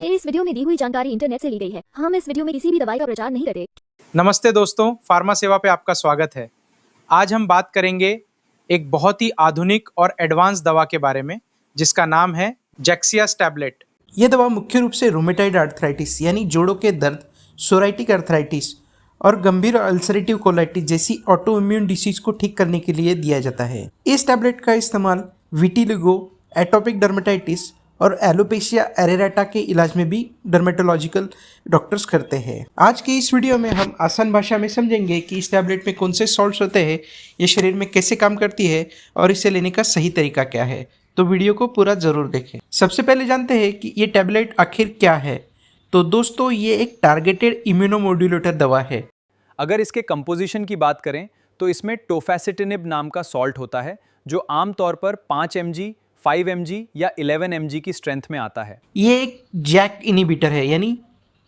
इस वीडियो में दी हुई जानकारी इंटरनेट से ली गई है। हम इस वीडियो में किसी भी दवाई का प्रचार नहीं करते। नमस्ते दोस्तों, फार्मा सेवा पे आपका स्वागत है। आज हम बात करेंगे एक बहुत ही आधुनिक और एडवांस दवा के बारे में जिसका नाम है जैक्सियास टैबलेट। यह दवा मुख्य रूप से रूमेटॉइड आर्थराइटिस यानी जोड़ों के दर्द, सोराइटिक आर्थराइटिस और गंभीर अल्सरेटिव कोलाइटिस जैसी ऑटो इम्यून डिसीज को ठीक करने के लिए दिया जाता है। इस टैबलेट का इस्तेमाल विटिलिगो, एटोपिक डर्मेटाइटिस और एलोपेशिया एरेराटा के इलाज में भी डर्मेटोलॉजिकल डॉक्टर्स करते हैं। आज की इस वीडियो में हम आसान भाषा में समझेंगे कि इस टैबलेट में कौन से सॉल्ट्स होते हैं, ये शरीर में कैसे काम करती है और इसे लेने का सही तरीका क्या है। तो वीडियो को पूरा जरूर देखें। सबसे पहले जानते हैं कि ये टैबलेट आखिर क्या है। तो दोस्तों, ये एक टारगेटेड इम्यूनोमोड्यूलेटर दवा है। अगर इसके कंपोजिशन की बात करें तो इसमें टोफैसिटिनिब नाम का सॉल्ट होता है जो आमतौर पर 5 mg, 5 mg या 11 mg की स्ट्रेंथ में आता है। ये एक जैक इनिबिटर है, यानी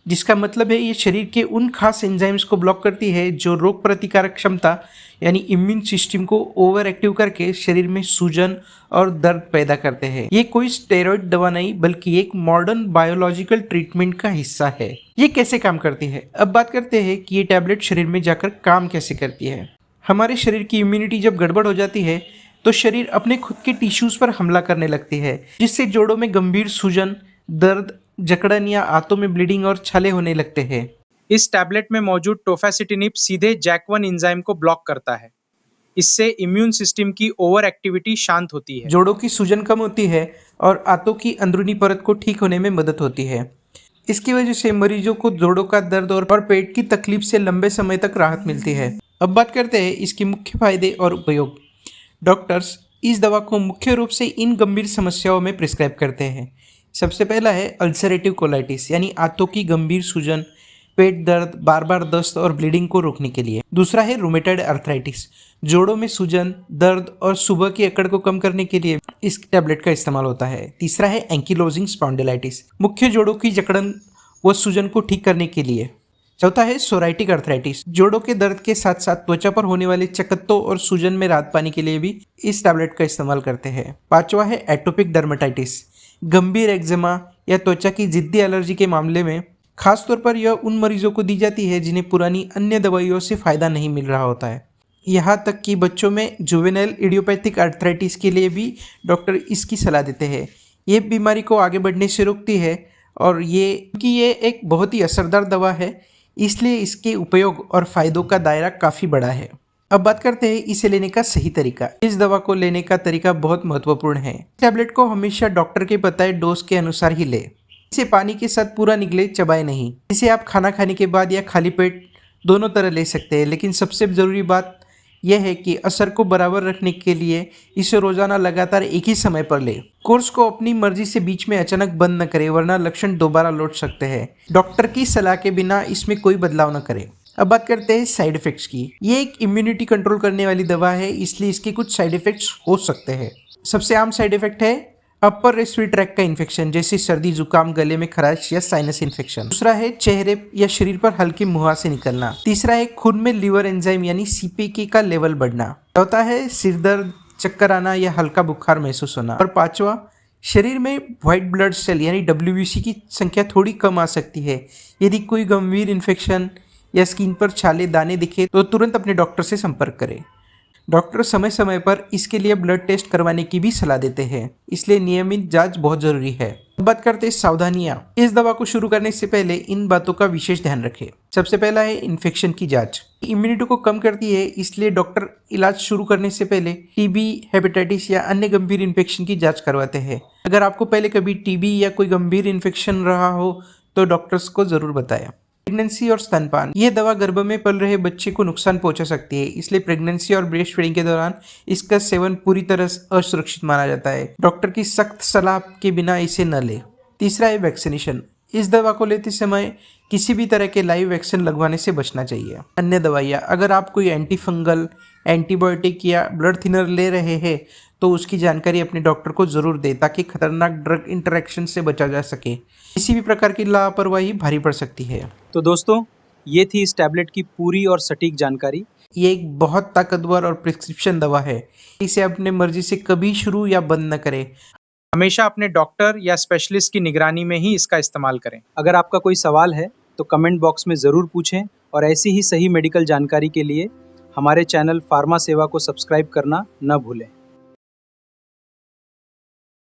जिसका मतलब है ये शरीर के उन खास एंजाइम्स को ब्लॉक करती है जो रोग प्रतिकारक क्षमता यानी इम्यून सिस्टम को ओवर एक्टिव करके शरीर में सूजन और दर्द पैदा करते हैं। ये कोई स्टेरॉइड दवा नहीं बल्कि एक मॉडर्न बायोलॉजिकल ट्रीटमेंट का हिस्सा है। ये कैसे काम करती है, अब बात करते हैं कि ये टैबलेट शरीर में जाकर काम कैसे करती है। हमारे शरीर की इम्यूनिटी जब गड़बड़ हो जाती है तो शरीर अपने खुद के टिश्यूज पर हमला करने लगती है, जिससे जोड़ों में गंभीर सूजन, दर्द, जकड़न या आंतों में ब्लीडिंग और छाले होने लगते हैं। इस टैबलेट में मौजूद टोफैसिटिनिब सीधे जैक1 एंजाइम को ब्लॉक करता है। इससे इम्यून सिस्टम की ओवर एक्टिविटी शांत होती है, जोड़ों की सूजन कम होती है और आंतों की अंदरूनी परत को ठीक होने में मदद होती है। इसकी वजह से मरीजों को जोड़ों का दर्द और पेट की तकलीफ से लंबे समय तक राहत मिलती है। अब बात करते हैं इसके मुख्य फायदे और उपयोग। डॉक्टर्स इस दवा को मुख्य रूप से इन गंभीर समस्याओं में प्रिस्क्राइब करते हैं। सबसे पहला है अल्सरेटिव कोलाइटिस यानी आंतों की गंभीर सूजन, पेट दर्द, बार बार दस्त और ब्लीडिंग को रोकने के लिए। दूसरा है रूमेटॉइड आर्थराइटिस, जोड़ों में सूजन, दर्द और सुबह की अकड़ को कम करने के लिए इस टैबलेट का इस्तेमाल होता है। तीसरा है एंकिलोजिंग स्पॉन्डिलाइटिस, मुख्य जोड़ों की जकड़न व सूजन को ठीक करने के लिए। चौथा है सोराइटिक आर्थराइटिस, जोड़ों के दर्द के साथ साथ त्वचा पर होने वाले चकत्तों और सूजन में राहत पाने के लिए भी इस टैबलेट का इस्तेमाल करते हैं। पांचवा है एटोपिक डर्मेटाइटिस, गंभीर एक्जिमा या त्वचा की जिद्दी एलर्जी के मामले में खासतौर पर यह उन मरीजों को दी जाती है जिन्हें पुरानी अन्य दवाइयों से फायदा नहीं मिल रहा होता है। यहाँ तक कि बच्चों में जुवेनाइल इडियोपैथिक आर्थराइटिस के लिए भी डॉक्टर इसकी सलाह देते हैं। ये बीमारी को आगे बढ़ने से रोकती है और ये एक बहुत ही असरदार दवा है, इसलिए इसके उपयोग और फायदों का दायरा काफ़ी बड़ा है। अब बात करते हैं इसे लेने का सही तरीका। इस दवा को लेने का तरीका बहुत महत्वपूर्ण है। टैबलेट को हमेशा डॉक्टर के बताए डोज के अनुसार ही ले। इसे पानी के साथ पूरा निगले, चबाए नहीं। इसे आप खाना खाने के बाद या खाली पेट दोनों तरह ले सकते हैं, लेकिन सबसे ज़रूरी बात यह है कि असर को बराबर रखने के लिए इसे रोजाना लगातार एक ही समय पर ले। कोर्स को अपनी मर्जी से बीच में अचानक बंद न करें, वरना लक्षण दोबारा लौट सकते हैं। डॉक्टर की सलाह के बिना इसमें कोई बदलाव न करें। अब बात करते हैं साइड इफेक्ट्स की। ये एक इम्यूनिटी कंट्रोल करने वाली दवा है, इसलिए इसके कुछ साइड इफेक्ट्स हो सकते हैं। सबसे आम साइड इफेक्ट है अपर रेस्पिरेटरी ट्रैक्ट का इन्फेक्शन, जैसे सर्दी, जुकाम, गले में खराश या साइनस इन्फेक्शन। दूसरा है चेहरे या शरीर पर हल्की मुहासे निकलना। तीसरा है खून में लिवर एंजाइम यानी सीपीके का लेवल बढ़ना। चौथा है सिर दर्द, चक्कर आना या हल्का बुखार महसूस होना। और पांचवा, शरीर में व्हाइट ब्लड सेल यानी WBC की संख्या थोड़ी कम आ सकती है। यदि कोई गंभीर इन्फेक्शन या स्किन पर छाले, दाने दिखे तो तुरंत अपने डॉक्टर से संपर्क करें। डॉक्टर समय समय पर इसके लिए ब्लड टेस्ट करवाने की भी सलाह देते हैं, इसलिए नियमित जांच बहुत जरूरी है। अब बात करते हैं सावधानियां। इस दवा को शुरू करने से पहले इन बातों का विशेष ध्यान रखें। सबसे पहला है इन्फेक्शन की जांच। इम्यूनिटी को कम करती है, इसलिए डॉक्टर इलाज शुरू करने से पहले टीबी, हेपेटाइटिस या अन्य गंभीर इन्फेक्शन की जांच करवाते हैं। अगर आपको पहले कभी टीबी या कोई गंभीर इन्फेक्शन रहा हो तो डॉक्टर्स को जरूर बताएं। प्रेगनेंसी और स्तनपान, यह दवा गर्भ में पल रहे बच्चे को नुकसान पहुंचा सकती है, इसलिए प्रेगनेंसी और ब्रेस्ट फीडिंग के दौरान इसका सेवन पूरी तरह असुरक्षित माना जाता है। डॉक्टर की सख्त सलाह के बिना इसे न ले। तीसरा है वैक्सीनेशन। इस दवा को लेते समय किसी भी तरह के लाइव वैक्सीन लगवाने से बचना चाहिए। अन्य दवाइयाँ, अगर आप कोई एंटी फंगल, एंटीबायोटिक या ब्लड थिनर ले रहे हैं तो उसकी जानकारी अपने डॉक्टर को जरूर दें, ताकि खतरनाक ड्रग इंटरेक्शन से बचा जा सके। किसी भी प्रकार की लापरवाही भारी पड़ सकती है। तो दोस्तों, ये थी इस टैबलेट की पूरी और सटीक जानकारी। ये एक बहुत ताकतवर और प्रिस्क्रिप्शन दवा है। इसे अपने मर्जी से कभी शुरू या बंद न करें। हमेशा अपने डॉक्टर या स्पेशलिस्ट की निगरानी में ही इसका इस्तेमाल करें। अगर आपका कोई सवाल है तो कमेंट बॉक्स में ज़रूर पूछें और ऐसी ही सही मेडिकल जानकारी के लिए हमारे चैनल फार्मा सेवा को सब्सक्राइब करना न भूलें।